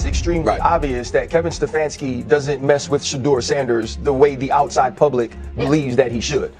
it's extremely obvious that Kevin Stefanski doesn't mess with Shedeur Sanders the way the outside public believes that he should.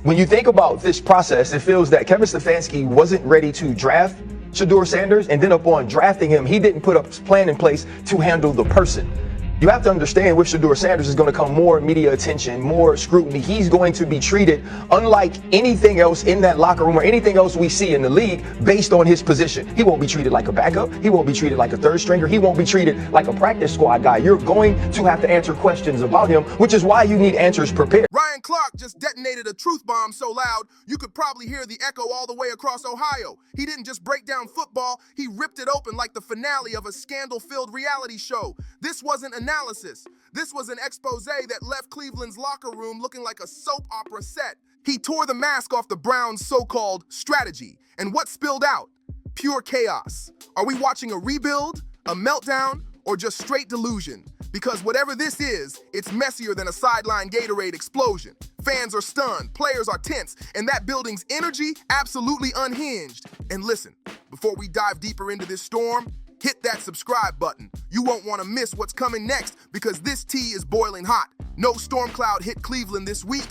When you think about this process, it feels that Kevin Stefanski wasn't ready to draft Shedeur Sanders, and then upon drafting him, he didn't put a plan in place to handle the person. You have to understand with Shedeur Sanders is going to come more media attention, more scrutiny. He's going to be treated unlike anything else in that locker room or anything else we see in the league based on his position. He won't be treated like a backup. He won't be treated like a third stringer. He won't be treated like a practice squad guy. You're going to have to answer questions about him, which is why you need answers prepared. Ryan Clark just detonated a truth bomb so loud you could probably hear the echo all the way across Ohio. He didn't just break down football, he ripped it open like the finale of a scandal-filled reality show. This wasn't analysis. This was an expose that left Cleveland's locker room looking like a soap opera set. He tore the mask off the Browns' so-called strategy. And what spilled out? Pure chaos. Are we watching a rebuild, a meltdown, or just straight delusion? Because whatever this is, it's messier than a sideline Gatorade explosion. Fans are stunned, players are tense, and that building's energy absolutely unhinged. And listen, before we dive deeper into this storm, hit that subscribe button. You won't want to miss what's coming next because this tea is boiling hot. No storm cloud hit Cleveland this week.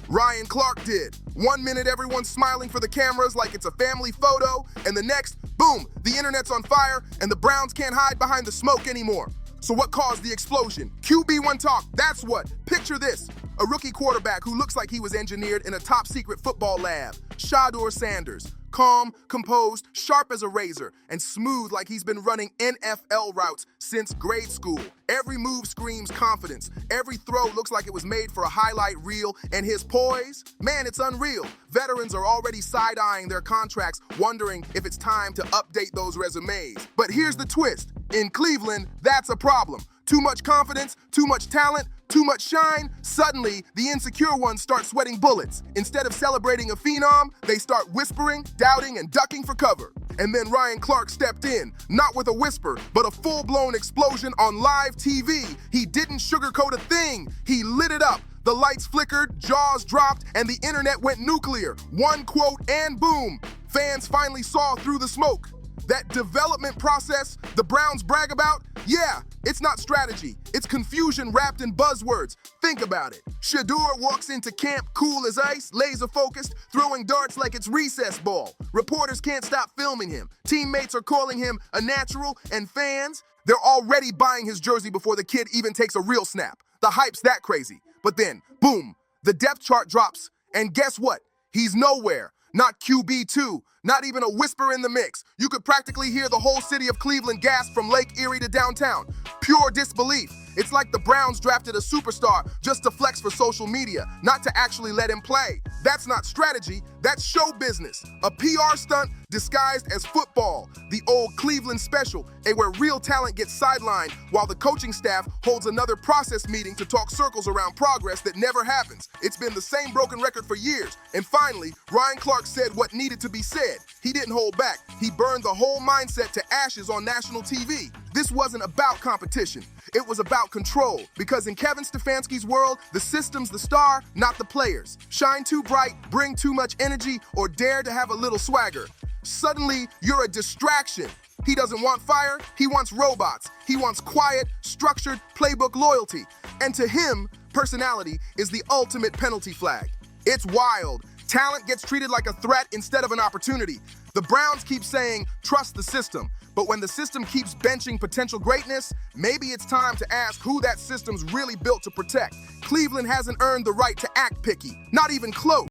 Ryan Clark did. 1 minute everyone's smiling for the cameras like it's a family photo, and the next, boom, the internet's on fire and the Browns can't hide behind the smoke anymore. So what caused the explosion? QB1 talk, that's what. Picture this, a rookie quarterback who looks like he was engineered in a top secret football lab. Shedeur Sanders, calm, composed, sharp as a razor, and smooth like he's been running NFL routes since grade school. Every move screams confidence. Every throw looks like it was made for a highlight reel, and his poise, man, it's unreal. Veterans are already side-eyeing their contracts, wondering if it's time to update those resumes. But here's the twist. In Cleveland, that's a problem. Too much confidence, too much talent, too much shine. Suddenly, the insecure ones start sweating bullets. Instead of celebrating a phenom, they start whispering, doubting, and ducking for cover. And then Ryan Clark stepped in, not with a whisper, but a full-blown explosion on live TV. He didn't sugarcoat a thing. He lit it up. The lights flickered, jaws dropped, and the internet went nuclear. One quote and boom. Fans finally saw through the smoke. That development process the Browns brag about, yeah, it's not strategy. It's confusion wrapped in buzzwords. Think about it. Shedeur walks into camp cool as ice, laser focused, throwing darts like it's recess ball. Reporters can't stop filming him. Teammates are calling him a natural, and fans, they're already buying his jersey before the kid even takes a real snap. The hype's that crazy. But then, boom, the depth chart drops, and guess what? He's nowhere. Not QB2, not even a whisper in the mix. You could practically hear the whole city of Cleveland gasp from Lake Erie to downtown. Pure disbelief. It's like the Browns drafted a superstar just to flex for social media, not to actually let him play. That's not strategy, that's show business. A PR stunt disguised as football. The old Cleveland special, where real talent gets sidelined while the coaching staff holds another process meeting to talk circles around progress that never happens. It's been the same broken record for years. And finally, Ryan Clark said what needed to be said. He didn't hold back. He burned the whole mindset to ashes on national TV. This wasn't about competition. It was about control. Because in Kevin Stefanski's world, the system's the star, not the players. Shine too bright, bring too much energy, or dare to have a little swagger. Suddenly, you're a distraction. He doesn't want fire, he wants robots. He wants quiet, structured, playbook loyalty. And to him, personality is the ultimate penalty flag. It's wild. Talent gets treated like a threat instead of an opportunity. The Browns keep saying, trust the system. But when the system keeps benching potential greatness, maybe it's time to ask who that system's really built to protect. Cleveland hasn't earned the right to act picky, not even close.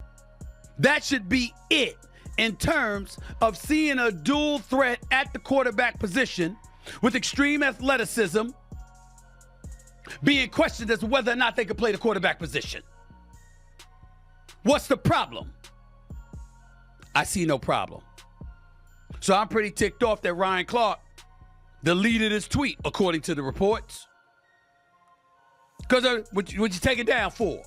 That should be it in terms of seeing a dual threat at the quarterback position with extreme athleticism being questioned as to whether or not they could play the quarterback position. What's the problem? I see no problem. So I'm pretty ticked off that Ryan Clark deleted his tweet, according to the reports. Because what'd you take it down for?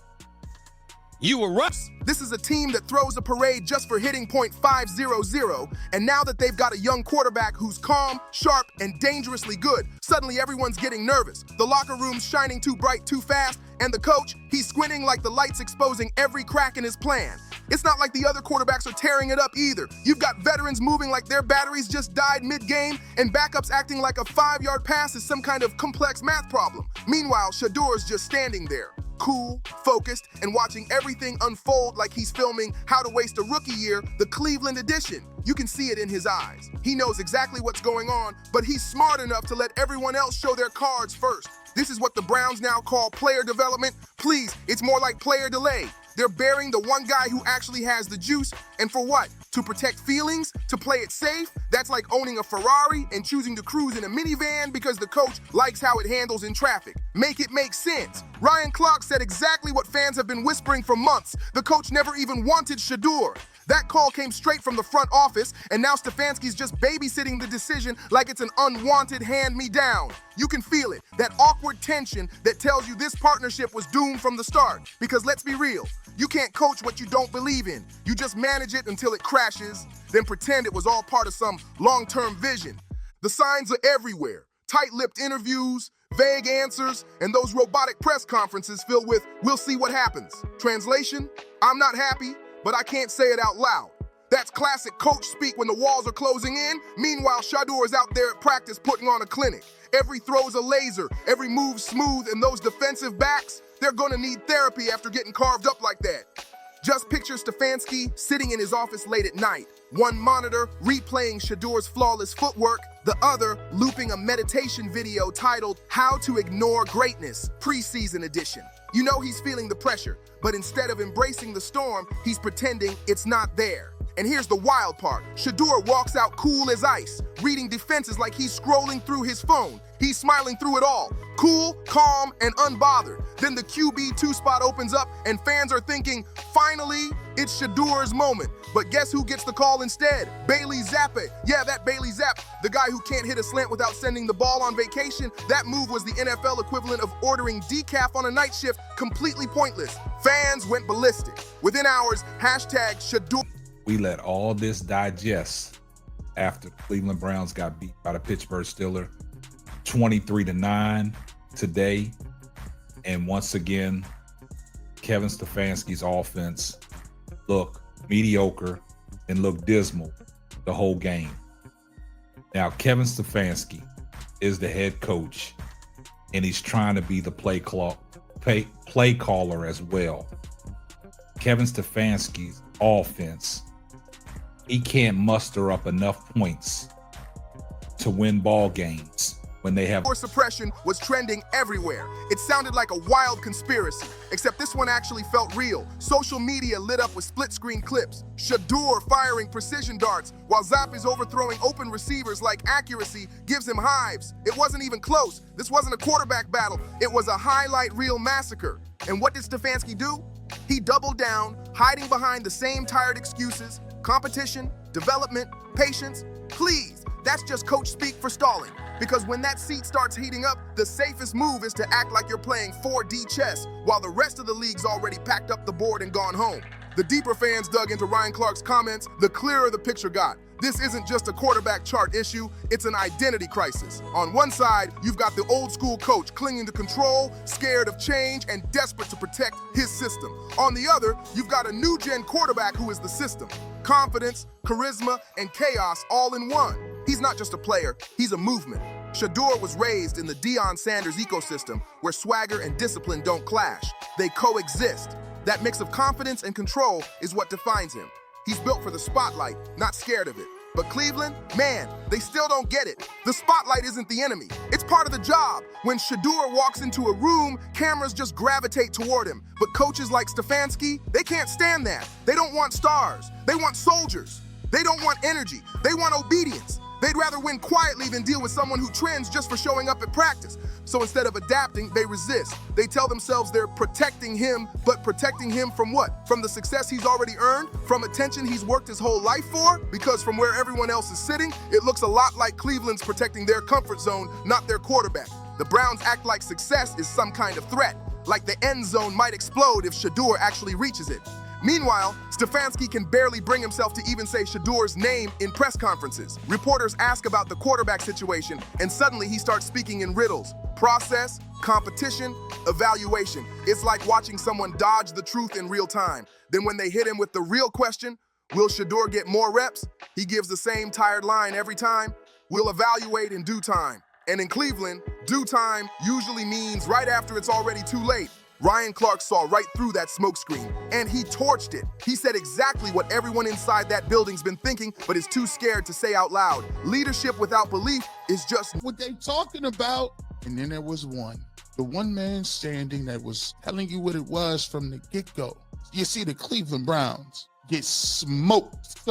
You were right. This is a team that throws a parade just for hitting .500, and now that they've got a young quarterback who's calm, sharp, and dangerously good, suddenly everyone's getting nervous. The locker room's shining too bright too fast, and the coach, he's squinting like the lights exposing every crack in his plan. It's not like the other quarterbacks are tearing it up either. You've got veterans moving like their batteries just died mid-game, and backups acting like a 5-yard pass is some kind of complex math problem. Meanwhile, Shedeur's just standing there, cool, focused, and watching everything unfold like he's filming How to Waste a Rookie Year, the Cleveland edition. You can see it in his eyes. He knows exactly what's going on, but he's smart enough to let everyone else show their cards first. This is what the Browns now call player development. Please, it's more like player delay. They're burying the one guy who actually has the juice, and for what? To protect feelings? To play it safe? That's like owning a Ferrari and choosing to cruise in a minivan because the coach likes how it handles in traffic. Make it make sense. Ryan Clark said exactly what fans have been whispering for months. The coach never even wanted Shedeur. That call came straight from the front office, and now Stefanski's just babysitting the decision like it's an unwanted hand-me-down. You can feel it, that awkward tension that tells you this partnership was doomed from the start. Because let's be real, you can't coach what you don't believe in. You just manage it until it crashes, then pretend it was all part of some long-term vision. The signs are everywhere. Tight-lipped interviews, vague answers, and those robotic press conferences filled with, "We'll see what happens." Translation, I'm not happy, but I can't say it out loud. That's classic coach speak when the walls are closing in. Meanwhile, Shedeur is out there at practice putting on a clinic. Every throw's a laser, every move's smooth, and those defensive backs, they're gonna need therapy after getting carved up like that. Just picture Stefanski sitting in his office late at night. One monitor replaying Shedeur's flawless footwork, the other looping a meditation video titled How to Ignore Greatness, Preseason Edition. You know he's feeling the pressure, but instead of embracing the storm, he's pretending it's not there. And here's the wild part. Shedeur walks out cool as ice, reading defenses like he's scrolling through his phone. He's smiling through it all. Cool, calm, and unbothered. Then the QB2 spot opens up, and fans are thinking, finally, it's Shedeur's moment. But guess who gets the call instead? Bailey Zappi. Yeah, that Bailey Zapp, the guy who can't hit a slant without sending the ball on vacation. That move was the NFL equivalent of ordering decaf on a night shift, completely pointless. Fans went ballistic. Within hours, hashtag Shedeur. We let all this digest after the Cleveland Browns got beat by the Pittsburgh Steelers 23-9 today. And once again, Kevin Stefanski's offense looked mediocre and looked dismal the whole game. Now, Kevin Stefanski is the head coach, and he's trying to be the play caller as well. Kevin Stefanski's offense, he can't muster up enough points to win ball games when they have. Suppression was trending everywhere. It sounded like a wild conspiracy, except this one actually felt real. Social media lit up with split-screen clips. Shedeur firing precision darts, while Zapp is overthrowing open receivers like accuracy gives him hives. It wasn't even close. This wasn't a quarterback battle. It was a highlight reel massacre. And what did Stefanski do? He doubled down, hiding behind the same tired excuses. Competition, development, patience. Please, that's just coach speak for stalling. Because when that seat starts heating up, the safest move is to act like you're playing 4D chess while the rest of the league's already packed up the board and gone home. The deeper fans dug into Ryan Clark's comments, the clearer the picture got. This isn't just a quarterback chart issue, it's an identity crisis. On one side, you've got the old school coach clinging to control, scared of change, and desperate to protect his system. On the other, you've got a new gen quarterback who is the system. Confidence, charisma, and chaos all in one. He's not just a player, he's a movement. Shedeur was raised in the Shedeur Sanders ecosystem where swagger and discipline don't clash. They coexist. That mix of confidence and control is what defines him. He's built for the spotlight, not scared of it. But Cleveland, man, they still don't get it. The spotlight isn't the enemy. It's part of the job. When Shedeur walks into a room, cameras just gravitate toward him. But coaches like Stefanski, they can't stand that. They don't want stars. They want soldiers. They don't want energy. They want obedience. They'd rather win quietly than deal with someone who trends just for showing up at practice. So instead of adapting, they resist. They tell themselves they're protecting him, but protecting him from what? From the success he's already earned? From attention he's worked his whole life for? Because from where everyone else is sitting, it looks a lot like Cleveland's protecting their comfort zone, not their quarterback. The Browns act like success is some kind of threat. like the end zone might explode if Shedeur actually reaches it. Meanwhile, Stefanski can barely bring himself to even say Shedeur's name in press conferences. Reporters ask about the quarterback situation, and suddenly he starts speaking in riddles. Process, competition, evaluation. It's like watching someone dodge the truth in real time. Then when they hit him with the real question, will Shedeur get more reps? He gives the same tired line every time. We'll evaluate in due time. And in Cleveland, due time usually means right after it's already too late. Ryan Clark saw right through that smokescreen, and he torched it. He said exactly what everyone inside that building's been thinking, but is too scared to say out loud. Leadership without belief is just what they talking about. And then there was the one man standing that was telling you what it was from the get-go. You see, the Cleveland Browns get smoked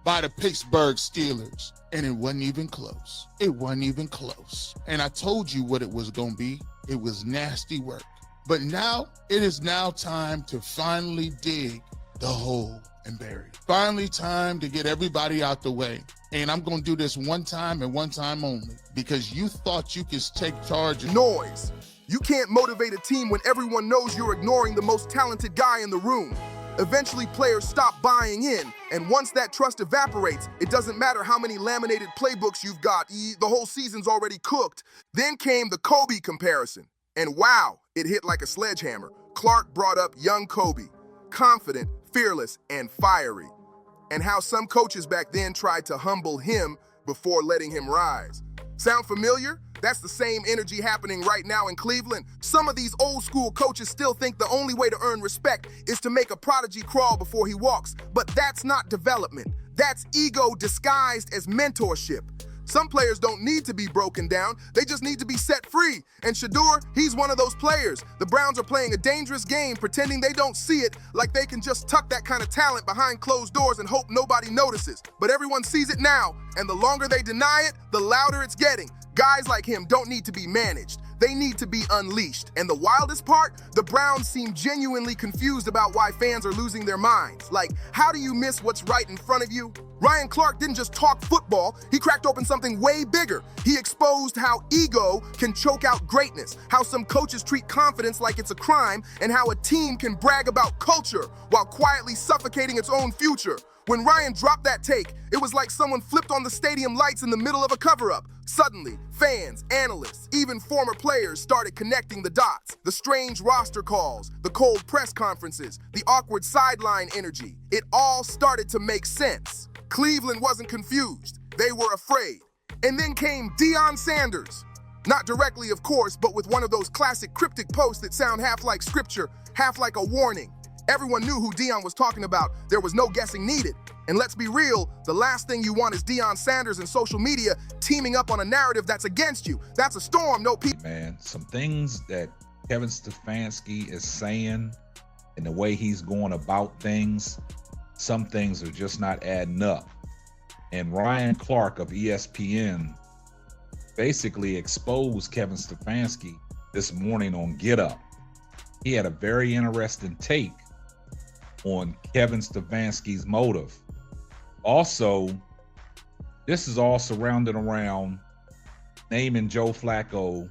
by the Pittsburgh Steelers. And it wasn't even close. It wasn't even close. And I told you what it was going to be. It was nasty work. But now, it is now time to finally dig the hole and bury it. Finally time to get everybody out the way. And I'm going to do this one time and one time only, because you thought you could take charge of noise. You can't motivate a team when everyone knows you're ignoring the most talented guy in the room. Eventually, players stop buying in, and once that trust evaporates, it doesn't matter how many laminated playbooks you've got, the whole season's already cooked. Then came the Kobe comparison, and wow, it hit like a sledgehammer. Clark brought up young Kobe, confident, fearless, and fiery, and how some coaches back then tried to humble him before letting him rise. Sound familiar? That's the same energy happening right now in Cleveland. Some of these old school coaches still think the only way to earn respect is to make a prodigy crawl before he walks. But that's not development. That's ego disguised as mentorship. Some players don't need to be broken down. They just need to be set free. And Shedeur, he's one of those players. The Browns are playing a dangerous game, pretending they don't see it, like they can just tuck that kind of talent behind closed doors and hope nobody notices. But everyone sees it now, and the longer they deny it, the louder it's getting. Guys like him don't need to be managed. They need to be unleashed. And the wildest part, the Browns seem genuinely confused about why fans are losing their minds. Like, how do you miss what's right in front of you? Ryan Clark didn't just talk football, he cracked open something way bigger. He exposed how ego can choke out greatness, how some coaches treat confidence like it's a crime, and how a team can brag about culture while quietly suffocating its own future. When Ryan dropped that take, it was like someone flipped on the stadium lights in the middle of a cover-up. Suddenly, fans, analysts, even former players started connecting the dots. The strange roster calls, the cold press conferences, the awkward sideline energy. It all started to make sense. Cleveland wasn't confused. They were afraid. And then came Shedeur Sanders. Not directly, of course, but with one of those classic cryptic posts that sound half like scripture, half like a warning. Everyone knew who Deion was talking about. There was no guessing needed. And let's be real, the last thing you want is Shedeur Sanders and social media teaming up on a narrative that's against you. That's a storm, no people. Man, some things that Kevin Stefanski is saying and the way he's going about things, some things are just not adding up. And Ryan Clark of ESPN basically exposed Kevin Stefanski this morning on Get Up. He had a very interesting take on Kevin Stefanski's motive. Also, this is all surrounded around naming Joe Flacco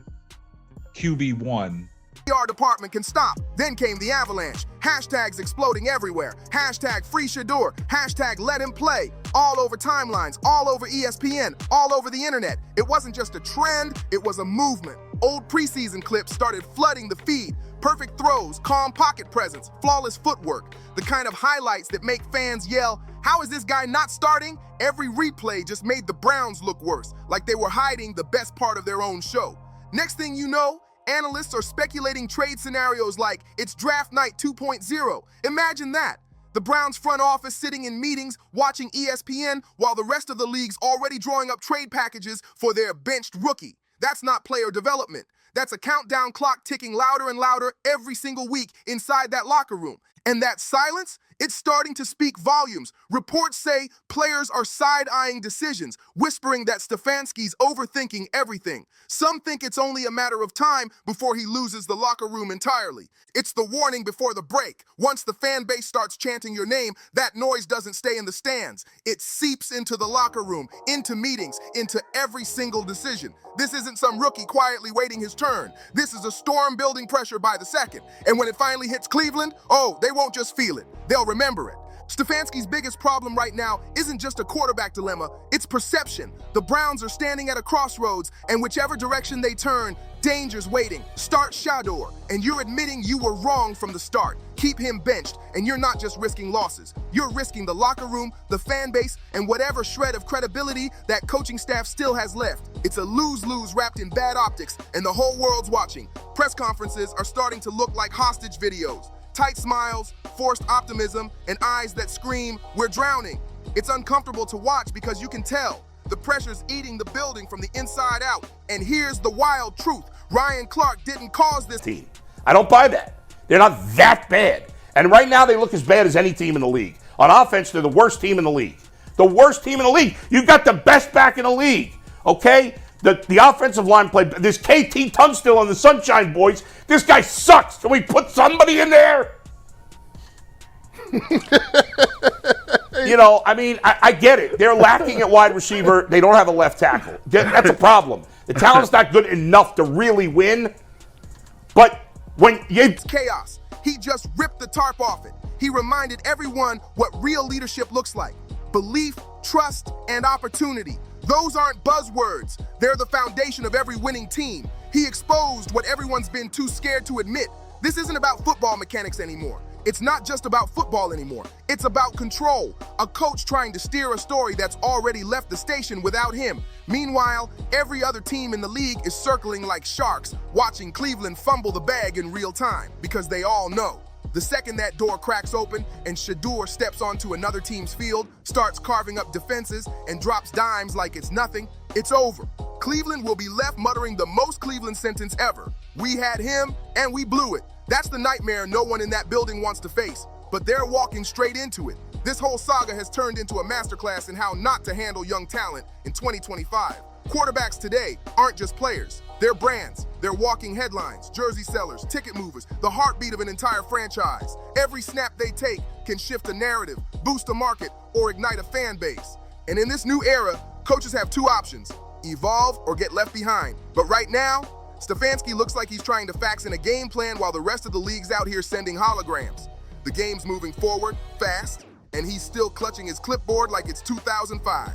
QB1. PR department can stop. Then came the avalanche. Hashtags exploding everywhere. Hashtag free Shedeur. Hashtag let him play. All over timelines, all over ESPN, all over the internet. It wasn't just a trend, it was a movement. Old preseason clips started flooding the feed. Perfect throws, calm pocket presence, flawless footwork. The kind of highlights that make fans yell, "How is this guy not starting?" Every replay just made the Browns look worse, like they were hiding the best part of their own show. Next thing you know, analysts are speculating trade scenarios like it's draft night 2.0. Imagine that. The Browns front office sitting in meetings watching ESPN while the rest of the league's already drawing up trade packages for their benched rookie. That's not player development. That's a countdown clock ticking louder and louder every single week inside that locker room. And that silence, It's starting to speak volumes. Reports say players are side-eyeing decisions, whispering that Stefanski's overthinking everything. Some think it's only a matter of time before he loses the locker room entirely. It's the warning before the break. Once the fan base starts chanting your name, that noise doesn't stay in the stands. It seeps into the locker room, into meetings, into every single decision. This isn't some rookie quietly waiting his turn. This is a storm building pressure by the second. And when it finally hits Cleveland, oh, they won't just feel it. They'll remember it. Stefanski's biggest problem right now isn't just a quarterback dilemma, it's perception. The Browns are standing at a crossroads, and whichever direction they turn, danger's waiting. Start Shedeur, and you're admitting you were wrong from the start. Keep him benched, and you're not just risking losses. You're risking the locker room, the fan base, and whatever shred of credibility that coaching staff still has left. It's a lose-lose wrapped in bad optics, and the whole world's watching. Press conferences are starting to look like hostage videos. Tight smiles, forced optimism, and eyes that scream, "We're drowning." It's uncomfortable to watch because you can tell. The pressure's eating the building from the inside out. And here's the wild truth. Ryan Clark didn't cause this team. I don't buy that. They're not that bad. And right now they look as bad as any team in the league. On offense, they're the worst team in the league. The worst team in the league. You've got the best back in the league, okay? The offensive line play. There's KT Tunstall on the Sunshine Boys. This guy sucks. Can we put somebody in there? You know, I mean, I get it. They're lacking at wide receiver. They don't have a left tackle. That's a problem. The talent's not good enough to really win. But when it's chaos. He just ripped the tarp off it. He reminded everyone what real leadership looks like. Belief, trust, and opportunity. Those aren't buzzwords. They're the foundation of every winning team. He exposed what everyone's been too scared to admit. This isn't about football mechanics anymore. It's not just about football anymore. It's about control. A coach trying to steer a story that's already left the station without him. Meanwhile, every other team in the league is circling like sharks, watching Cleveland fumble the bag in real time, because they all know. The second that door cracks open and Shedeur steps onto another team's field, starts carving up defenses, and drops dimes like it's nothing, it's over. Cleveland will be left muttering the most Cleveland sentence ever. We had him, and we blew it. That's the nightmare no one in that building wants to face, but they're walking straight into it. This whole saga has turned into a masterclass in how not to handle young talent in 2025. Quarterbacks today aren't just players. They're brands. They're walking headlines, jersey sellers, ticket movers, the heartbeat of an entire franchise. Every snap they take can shift a narrative, boost a market, or ignite a fan base. And in this new era, coaches have two options: evolve or get left behind. But right now, Stefanski looks like he's trying to fax in a game plan while the rest of the league's out here sending holograms. The game's moving forward, fast, and he's still clutching his clipboard like it's 2005.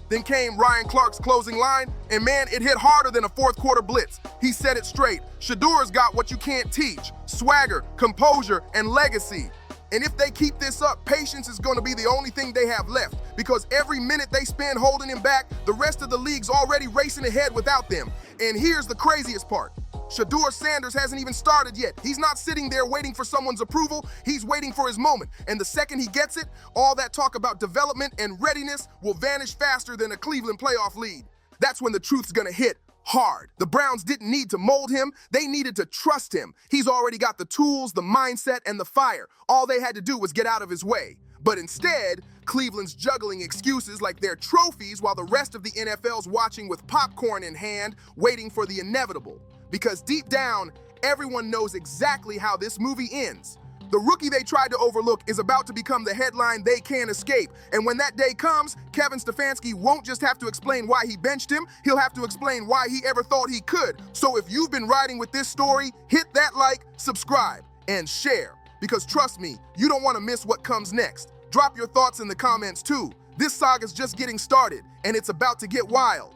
Then came Ryan Clark's closing line, and man, it hit harder than a fourth quarter blitz. He said it straight. Shedeur's got what you can't teach: swagger, composure, and legacy. And if they keep this up, patience is going to be the only thing they have left, because every minute they spend holding him back, the rest of the league's already racing ahead without them. And here's the craziest part. Shedeur Sanders hasn't even started yet. He's not sitting there waiting for someone's approval. He's waiting for his moment. And the second he gets it, all that talk about development and readiness will vanish faster than a Cleveland playoff lead. That's when the truth's gonna hit hard. The Browns didn't need to mold him. They needed to trust him. He's already got the tools, the mindset, and the fire. All they had to do was get out of his way. But instead, Cleveland's juggling excuses like they're trophies while the rest of the NFL's watching with popcorn in hand, waiting for the inevitable. Because deep down, everyone knows exactly how this movie ends. The rookie they tried to overlook is about to become the headline they can't escape. And when that day comes, Kevin Stefanski won't just have to explain why he benched him, he'll have to explain why he ever thought he could. So if you've been riding with this story, hit that like, subscribe, and share. Because trust me, you don't want to miss what comes next. Drop your thoughts in the comments too. This saga's just getting started, and it's about to get wild.